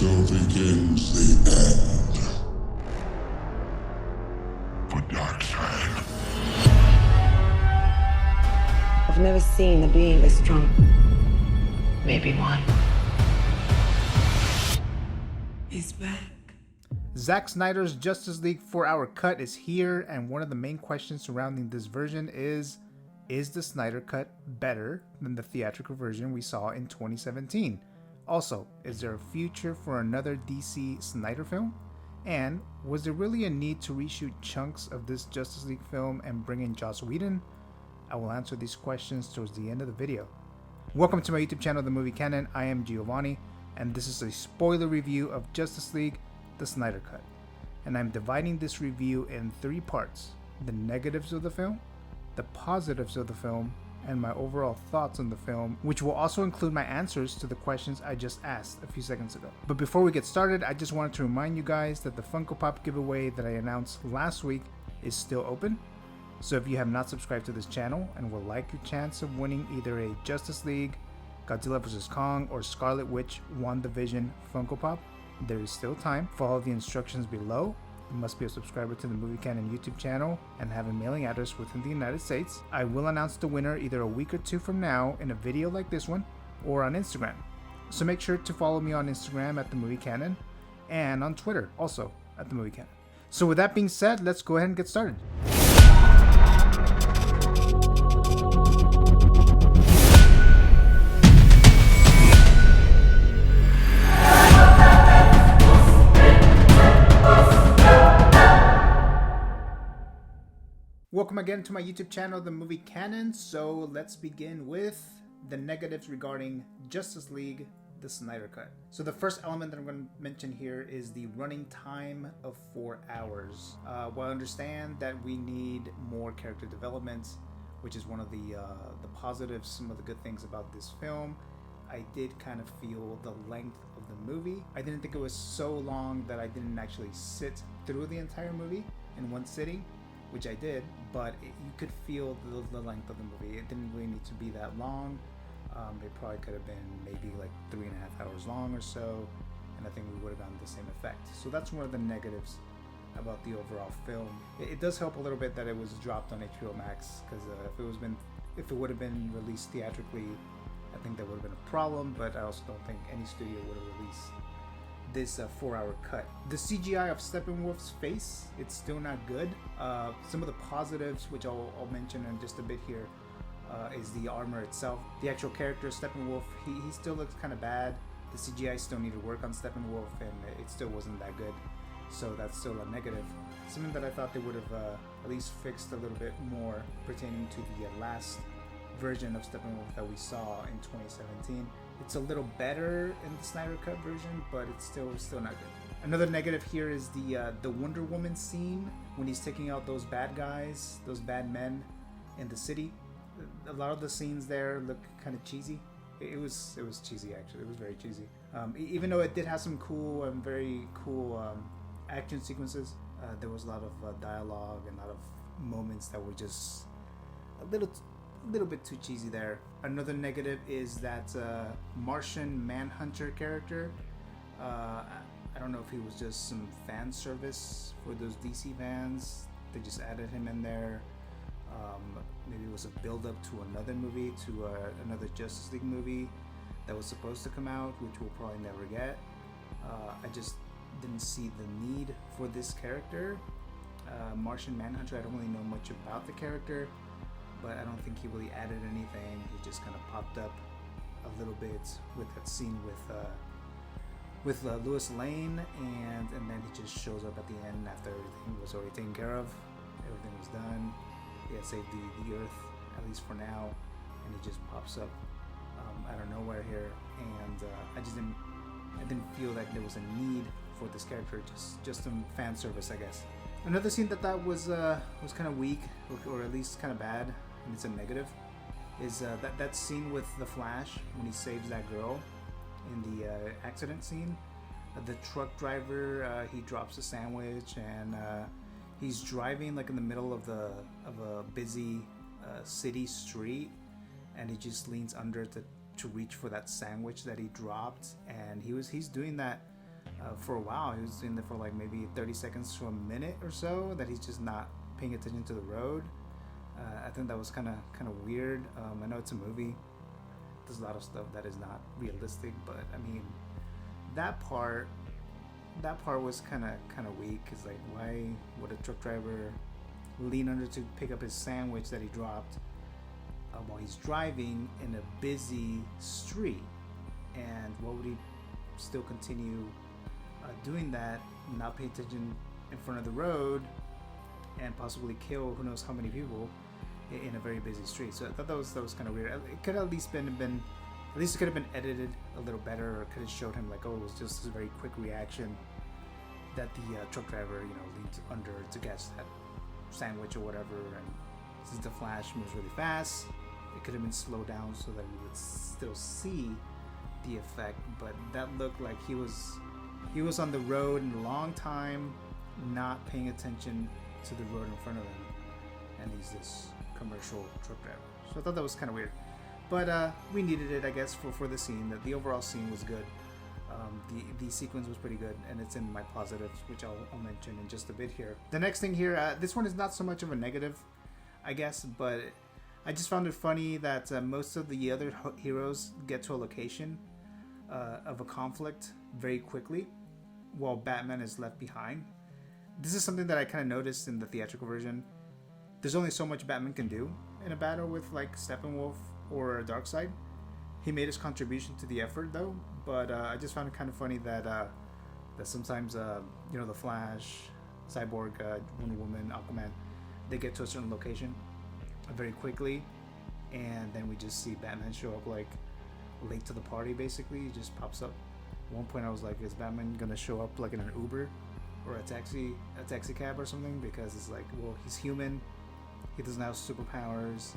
So begins the end for Darkseid. I've never seen a being this strong. Maybe one. He's back. Zack Snyder's Justice League 4-hour cut is here, and one of the main questions surrounding this version is the Snyder cut better than the theatrical version we saw in 2017? Also, is there a future for another DC Snyder film? And was there really a need to reshoot chunks of this Justice League film and bring in Joss Whedon? I will answer these questions towards the end of the video. Welcome to my YouTube channel, The Movie Canon. I am Giovanny, and this is a spoiler review of Justice League, the Snyder Cut. And I'm dividing this review in 3 parts: the negatives of the film, the positives of the film, and my overall thoughts on the film, which will also include my answers to the questions I just asked a few seconds ago. But before we get started, I just wanted to remind you guys that the Funko Pop giveaway that I announced last week is still open. So if you have not subscribed to this channel and would like your chance of winning either a Justice League, Godzilla vs. Kong, or Scarlet Witch WandaVision Funko Pop, there is still time. Follow the instructions below. You must be a subscriber to the Movie Canon YouTube channel and have a mailing address within the United States. I will announce the winner either a week or 2 from now in a video like this one or on Instagram. So make sure to follow me on Instagram at the Movie Canon and on Twitter also at the Movie Canon. So with that being said, let's go ahead and get started. Welcome again to my YouTube channel, The Movie Canon. So let's begin with the negatives regarding Justice League, the Snyder Cut. So the first element that I'm going to mention here is the running time of 4 hours. While I understand that we need more character development, which is one of the positives, some of the good things about this film, I did kind of feel the length of the movie. I didn't think it was so long that I didn't actually sit through the entire movie in one sitting, which I did, but you could feel the length of the movie. It didn't really need to be that long. It probably could have been maybe like 3.5 hours long or so, and I think we would have gotten the same effect. So that's one of the negatives about the overall film. It does help a little bit that it was dropped on HBO Max, because if it would have been released theatrically, I think that would have been a problem, but I also don't think any studio would have released this 4-hour cut. The CGI of Steppenwolf's face, it's still not good. Some of the positives, which I'll mention in just a bit here, is the armor itself. The actual character Steppenwolf, he still looks kind of bad. The CGI still needed work on Steppenwolf, and it still wasn't that good. So that's still a negative. Something that I thought they would have at least fixed a little bit more pertaining to the last version of Steppenwolf that we saw in 2017. It's a little better in the Snyder Cut version, but it's still not good. Another negative here is the Wonder Woman scene when he's taking out those bad guys, those bad men in the city. A lot of the scenes there look kind of cheesy. It was cheesy, actually. It was very cheesy. Even though it did have some cool and very cool action sequences, there was a lot of dialogue and a lot of moments that were just a little bit too cheesy there. Another negative is that Martian Manhunter character. I don't know if he was just some fan service for those DC fans. They just added him in there. Maybe it was a build-up to another movie, to another Justice League movie that was supposed to come out, which we'll probably never get. I just didn't see the need for this character. Martian Manhunter, I don't really know much about the character, but I don't think he really added anything. He just kind of popped up a little bit with that scene with Lois Lane, and then he just shows up at the end after everything was already taken care of. Everything was done. He had saved the Earth, at least for now, and he just pops up out of nowhere here. And I didn't feel like there was a need for this character. Just some fan service, I guess. Another scene that was kind of weak, or at least kind of bad, and it's a negative, is that scene with the Flash when he saves that girl in the accident scene. The truck driver, he drops a sandwich, and he's driving like in the middle of a busy city street, and he just leans under to reach for that sandwich that he dropped, and he's doing that for a while. He was in there for like maybe 30 seconds to a minute or so that he's just not paying attention to the road. I think that was kind of weird. I know it's a movie. There's a lot of stuff that is not realistic, but I mean, that part was kind of weak. Cause like, why would a truck driver lean under to pick up his sandwich that he dropped while he's driving in a busy street? And why would he still continue doing that, not pay attention in front of the road, and possibly kill who knows how many people in a very busy street? So I thought that was kind of weird. It could have at least it could have been edited a little better, or could have showed him like, oh, it was just a very quick reaction that the truck driver, leaned under to catch that sandwich or whatever. And since the flash moves really fast, it could have been slowed down so that we would still see the effect. But that looked like he was on the road in a long time, not paying attention to the road in front of him, and he's this commercial truck driver. So I thought that was kind of weird, but we needed it, I guess, for the scene. The overall scene was good. The sequence was pretty good, and it's in my positives, which I'll mention in just a bit here. The next thing here, this one is not so much of a negative, I guess, but I just found it funny that most of the other heroes get to a location of a conflict very quickly, while Batman is left behind. This is something that I kind of noticed in the theatrical version. There's only so much Batman can do in a battle with like Steppenwolf or Darkseid. He made his contribution to the effort though, but I just found it kind of funny that sometimes the Flash, Cyborg, Wonder Woman, Aquaman, they get to a certain location very quickly, and then we just see Batman show up like late to the party. Basically, he just pops up. At one point I was like, is Batman gonna show up like in an Uber or a taxi cab or something? Because it's like, well, he's human, he doesn't have superpowers,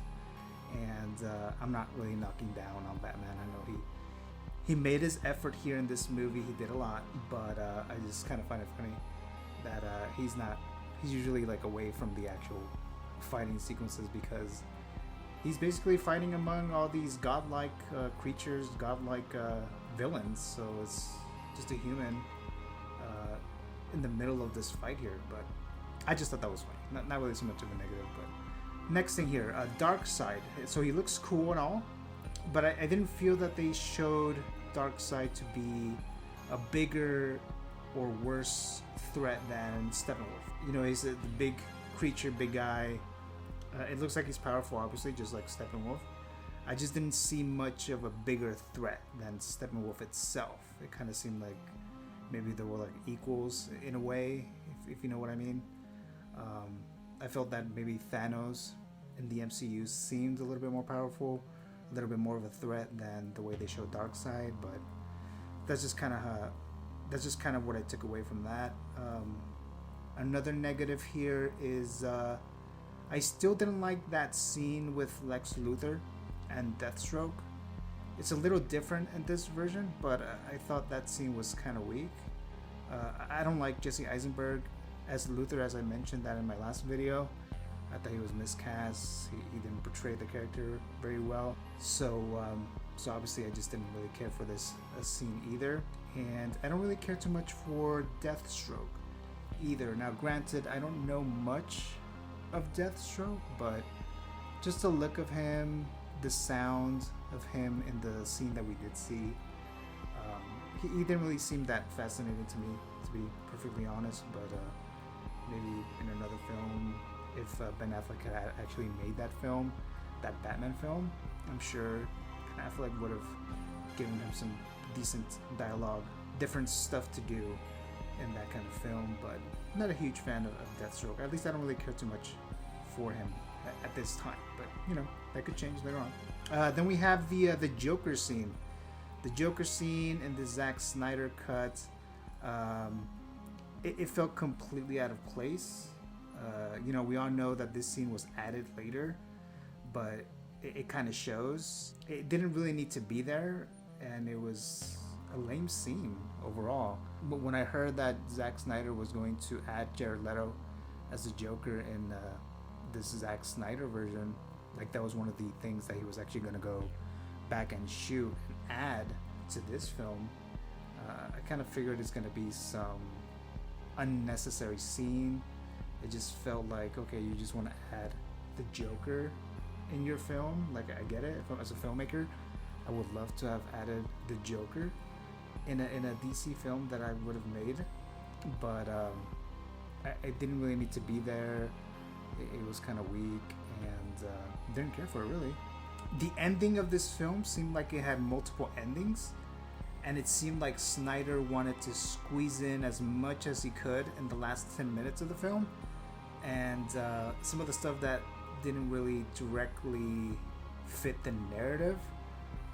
and I'm not really knocking down on Batman. I know he made his effort here in this movie. He did a lot, but I just kind of find it funny that he's usually like away from the actual fighting sequences, because he's basically fighting among all these godlike creatures, godlike villains. So it's just a human in the middle of this fight here. But I just thought that was funny. Not really so much of a negative. But next thing here, Darkseid. So he looks cool and all, but I didn't feel that they showed Darkseid to be a bigger or worse threat than Steppenwolf. He's the big creature, big guy. It looks like he's powerful, obviously, just like Steppenwolf. I just didn't see much of a bigger threat than Steppenwolf itself. It kind of seemed like maybe they were like equals in a way, if you know what I mean. I felt that maybe Thanos in the MCU seemed a little bit more powerful, a little bit more of a threat than the way they showed Darkseid. But that's just kind of what I took away from that. Another negative here is I still didn't like that scene with Lex Luthor and Deathstroke. It's a little different in this version, but I thought that scene was kind of weak. I don't like Jesse Eisenberg as Luthor, as I mentioned that in my last video. I thought he was miscast. He didn't portray the character very well. So obviously I just didn't really care for this scene either. And I don't really care too much for Deathstroke either. Now granted, I don't know much of Deathstroke, but just the look of him, the sound of him in the scene that we did see, he didn't really seem that fascinating to me, to be perfectly honest. But maybe in another film, if Ben Affleck had actually made that film, that Batman film, I'm sure Ben Affleck would have given him some decent dialogue, different stuff to do in that kind of film. But I'm not a huge fan of Deathstroke. At least I don't really care too much for him at this time. But that could change later on. Then we have the Joker scene. The Joker scene in the Zack Snyder cut. It felt completely out of place. We all know that this scene was added later, but it kind of shows. It didn't really need to be there, and it was a lame scene overall. But when I heard that Zack Snyder was going to add Jared Leto as the Joker in this Zack Snyder version, like that was one of the things that he was actually going to go back and shoot and add to this film, I kind of figured it's gonna be some unnecessary scene. It just felt like, okay, you just want to add the Joker in your film. Like, I get it. As a filmmaker, I would love to have added the Joker in a DC film that I would have made, but I didn't really need to be there. It was kind of weak, and didn't care for it really. The ending of this film seemed like it had multiple endings, and it seemed like Snyder wanted to squeeze in as much as he could in the last 10 minutes of the film, and some of the stuff that didn't really directly fit the narrative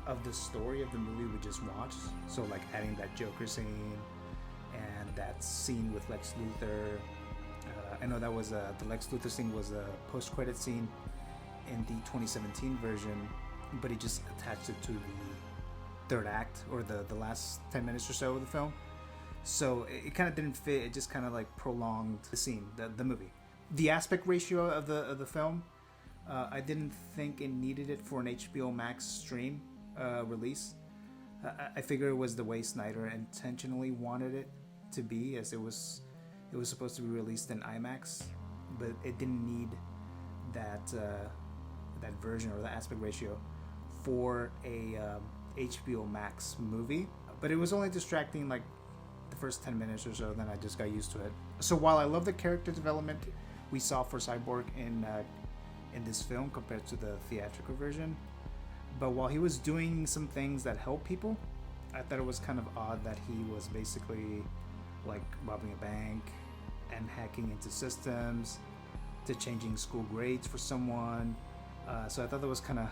of the story of the movie we just watched. So like adding that Joker scene and that scene with Lex Luthor. I know that was the Lex Luthor scene was a post-credit scene in the 2017 version, but he just attached it to the third act or the last 10 minutes or so of the film. So it kind of didn't fit. It just kind of like prolonged the scene, the movie. The aspect ratio of the film, I didn't think it needed it for an HBO Max stream release. I figure it was the way Snyder intentionally wanted it to be, as it was supposed to be released in IMAX, but it didn't need that version or the aspect ratio for a HBO Max movie. But it was only distracting like the first 10 minutes or so, then I just got used to it. So while I love the character development we saw for Cyborg in this film compared to the theatrical version, but while he was doing some things that help people, I thought it was kind of odd that he was basically like robbing a bank and hacking into systems to changing school grades for someone. So I thought that was kind of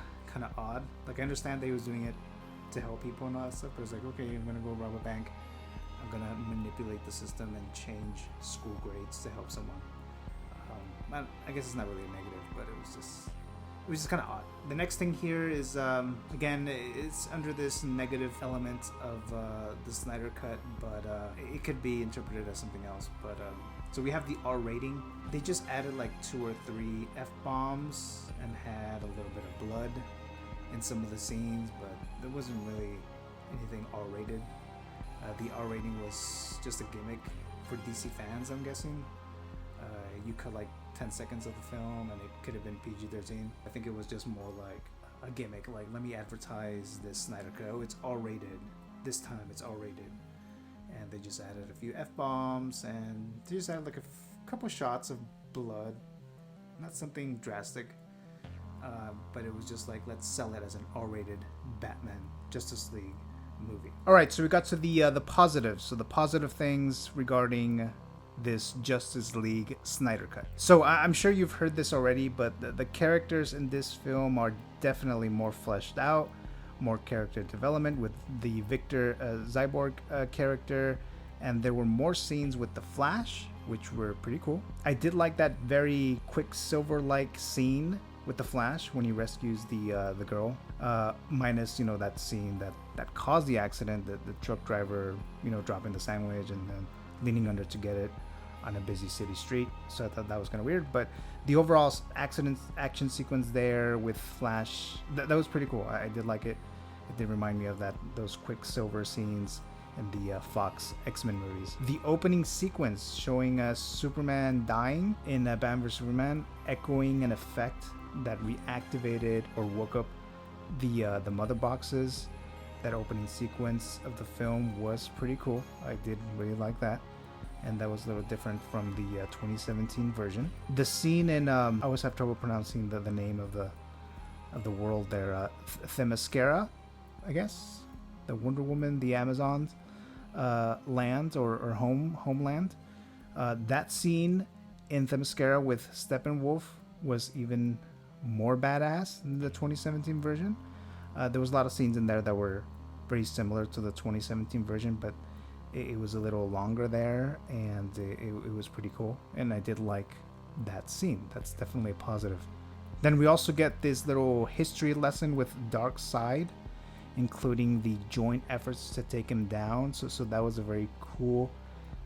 odd. Like, I understand that he was doing it to help people and all that stuff, but it's like, okay, I'm gonna go rob a bank, I'm gonna manipulate the system and change school grades to help someone. I guess it's not really a negative, but it was just kind of odd. The next thing here is, again, it's under this negative element of the Snyder Cut, but it could be interpreted as something else. But so we have the R rating. They just added like 2 or 3 F-bombs and had a little bit of blood in some of the scenes, but there wasn't really anything R-rated. The R rating was just a gimmick for DC fans, I'm guessing. You cut like 10 seconds of the film and it could have been PG-13. I think it was just more like a gimmick, like, let me advertise this Snyder Cut. Oh, it's R-rated. This time it's R-rated. And they just added a few F-bombs and they just added like a couple shots of blood. Not something drastic, but it was just like, let's sell it as an R-rated Batman Justice League movie. Alright, so we got to the positives. So the positive things regarding this Justice League Snyder Cut. So I'm sure you've heard this already, but the characters in this film are definitely more fleshed out, more character development with the Victor Cyborg character, and there were more scenes with the Flash, which were pretty cool. I did like that very Quicksilver-like scene with the Flash when he rescues the girl, minus that scene that caused the accident, the truck driver dropping the sandwich and then leaning under to get it on a busy city street. So I thought that was kind of weird, but the overall action sequence there with Flash, that was pretty cool. I did like it. It did remind me of those Quicksilver scenes in the Fox X-Men movies. The opening sequence showing Superman dying in Batman vs Superman, echoing an effect that reactivated or woke up the mother boxes. That opening sequence of the film was pretty cool. I did really like that, and that was a little different from the 2017 version. The scene in I always have trouble pronouncing the name of the world there, Themyscira, I guess, the Wonder Woman, the Amazons land or homeland. That scene in Themyscira with Steppenwolf was even more badass than the 2017 version. There was a lot of scenes in there that were very similar to the 2017 version, but it was a little longer there, and it was pretty cool, and I did like that scene. That's definitely a positive. Then we also get this little history lesson with Darkseid, including the joint efforts to take him down. So that was a very cool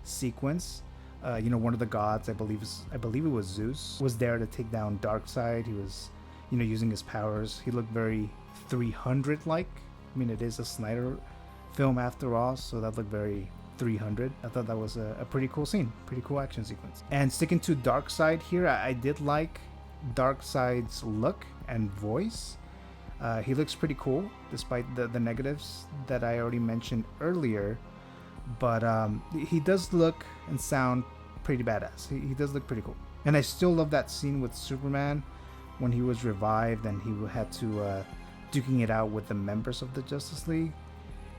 sequence. One of the gods, I believe it was Zeus, was there to take down Darkseid. He was, using his powers. He looked very 300 like. I mean, it is a Snyder film after all, so that looked very 300. I thought that was a pretty cool scene, pretty cool action sequence. And sticking to Darkseid here, I did like Darkseid's look and voice. He looks pretty cool despite the negatives that I already mentioned earlier, but he does look and sound pretty badass. He does look pretty cool. And I still love that scene with Superman when he was revived and he had to duking it out with the members of the Justice League.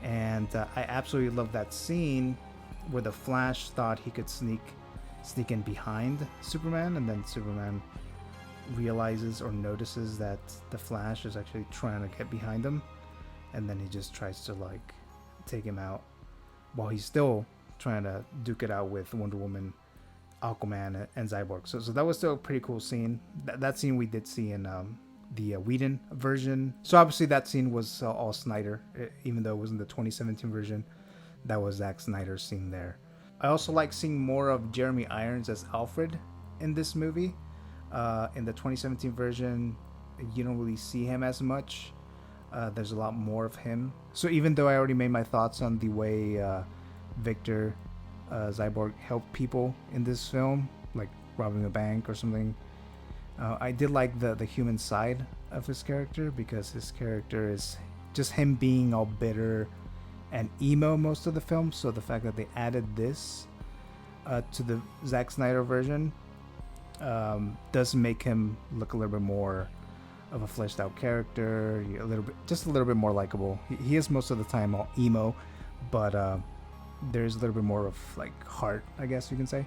And I absolutely love that scene where the Flash thought he could sneak in behind Superman, and then Superman realizes or notices that the Flash is actually trying to get behind him, and then he just tries to like take him out while he's still trying to duke it out with Wonder Woman, Aquaman, and Cyborg. So that was still a pretty cool scene. That scene we did see in the Whedon version. So obviously that scene was all Snyder, even though it wasn't the 2017 version. That was Zack Snyder's scene there. I also like seeing more of Jeremy Irons as Alfred in this movie. In the 2017 version, you don't really see him as much. There's a lot more of him. So even though I already made my thoughts on the way Victor Cyborg helped people in this film, like robbing a bank or something, I did like the human side of his character, because his character is just him being all bitter and emo most of the film. So the fact that they added this to the Zack Snyder version does make him look a little bit more of a fleshed out character, just a little bit more likable. He is most of the time all emo, but there's a little bit more of like heart, I guess you can say.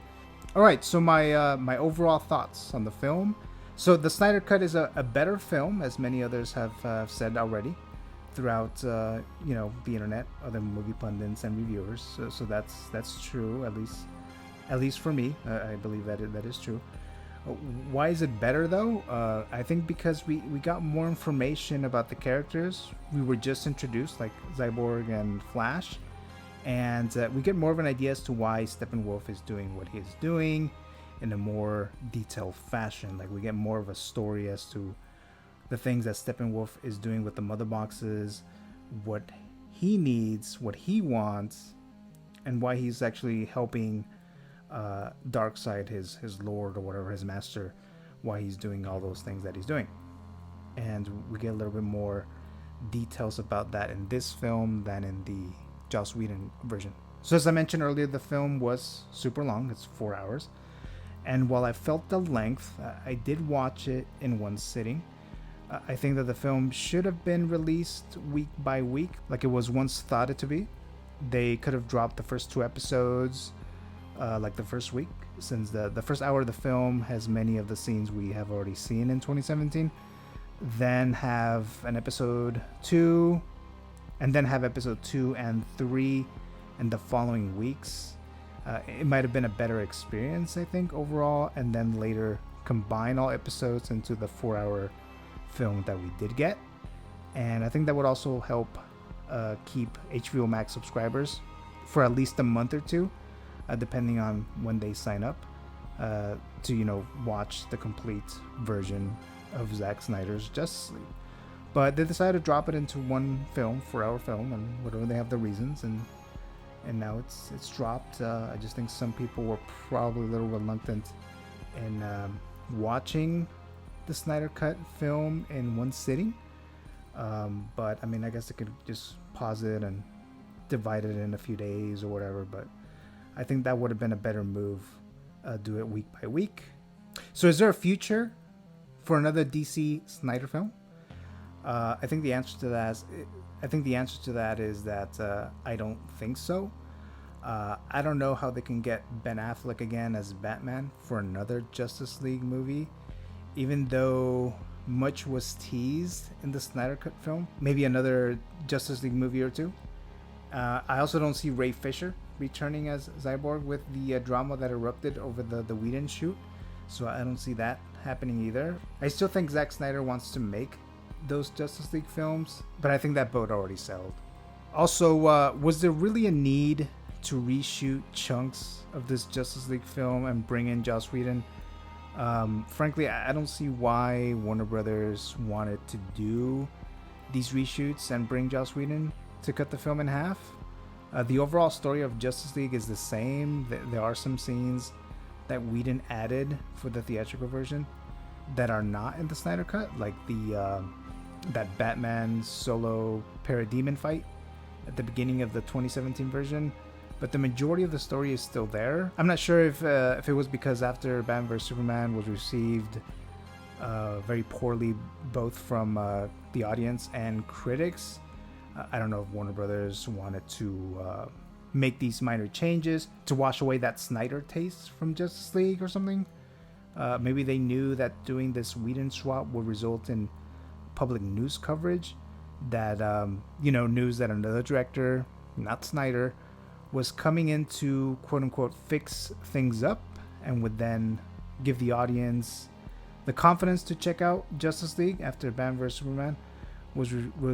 All right, so my overall thoughts on the film. So the Snyder Cut is a better film, as many others have said already throughout the internet, other movie pundits and reviewers. So that's true, at least for me. I believe that is true. Why is it better though? I think because we got more information about the characters we were just introduced, like Cyborg and Flash, and we get more of an idea as to why Steppenwolf is doing what he is doing in a more detailed fashion. Like we get more of a story as to the things that Steppenwolf is doing with the mother boxes, what he needs, what he wants, and why he's actually helping Darkseid, his lord or whatever, his master, why he's doing all those things that he's doing. And we get a little bit more details about that in this film than in the Joss Whedon version. So as I mentioned earlier, the film was super long. It's 4 hours. And while I felt the length, I did watch it in one sitting. I think that the film should have been released week by week, like it was once thought it to be. They could have dropped the first 2 episodes like the first week, since the first hour of the film has many of the scenes we have already seen in 2017. Then have an episode 2, and then have episode 2 and 3 in the following weeks. It might have been a better experience, I think, overall, and then later combine all episodes into the 4-hour film that we did get. And I think that would also help keep HBO Max subscribers for at least a month or two, depending on when they sign up, to watch the complete version of Zack Snyder's Justice League. But they decided to drop it into one film, 4-hour film, and whatever, they have the reasons, and now it's dropped. I just think some people were probably a little reluctant in watching the Snyder Cut film in one sitting. But I mean, I guess they could just pause it and divide it in a few days or whatever. But I think that would have been a better move. Do it week by week. So is there a future for another DC Snyder film? I think the answer to that is that I don't think so. I don't know how they can get Ben Affleck again as Batman for another Justice League movie, even though much was teased in the Snyder Cut film. Maybe another Justice League movie or two. I also don't see Ray Fisher returning as Cyborg with the drama that erupted over the Whedon shoot, so I don't see that happening either. I still think Zack Snyder wants to make those Justice League films, but I think that boat already sailed. Also, was there really a need to reshoot chunks of this Justice League film and bring in Joss Whedon? Frankly, I don't see why Warner Brothers wanted to do these reshoots and bring Joss Whedon to cut the film in half. The overall story of Justice League is the same. There are some scenes that Whedon added for the theatrical version that are not in the Snyder Cut, like the that Batman solo parademon fight at the beginning of the 2017 version. But the majority of the story is still there. I'm not sure if it was because after Batman vs Superman was received very poorly, both from the audience and critics. I don't know if Warner Brothers wanted to make these minor changes to wash away that Snyder taste from Justice League or something. Maybe they knew that doing this Whedon swap would result in public news coverage, that news that another director, not Snyder, was coming in to quote-unquote fix things up, and would then give the audience the confidence to check out Justice League after Batman vs Superman was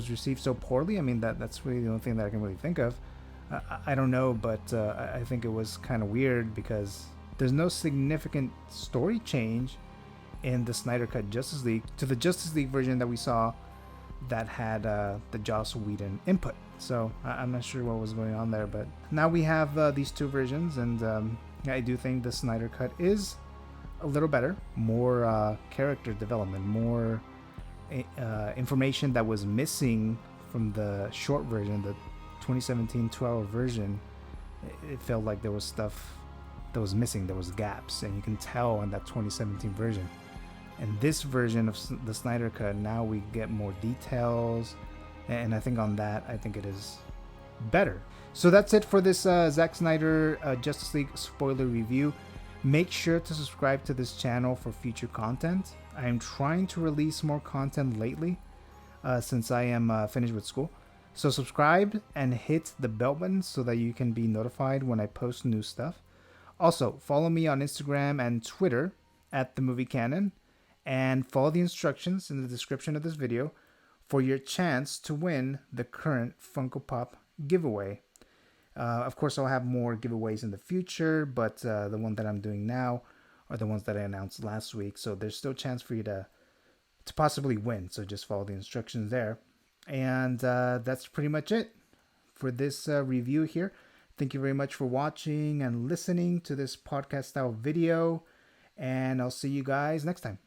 received so poorly. I mean, that's really the only thing that I can really think of. I don't know, but I think it was kind of weird because there's no significant story change in the Snyder Cut Justice League to the Justice League version that we saw that had the Joss Whedon input. So I'm not sure what was going on there, but now we have these two versions, and I do think the Snyder Cut is a little better, more character development, more information that was missing from the short version, the 2017 12-hour version. It felt like there was stuff that was missing, there was gaps, and you can tell in that 2017 version. And this version of the Snyder Cut, now we get more details, and I think on that, I think it is better. So that's it for this Zack Snyder Justice League spoiler review. Make sure to subscribe to this channel for future content. I am trying to release more content lately since I am finished with school. So subscribe and hit the bell button so that you can be notified when I post new stuff. Also, follow me on Instagram and Twitter at the Movie Canon, and follow the instructions in the description of this video for your chance to win the current Funko Pop giveaway. Of course, I'll have more giveaways in the future, but the one that I'm doing now are the ones that I announced last week. So there's still a chance for you to possibly win. So just follow the instructions there. And that's pretty much it for this review here. Thank you very much for watching and listening to this podcast style video. And I'll see you guys next time.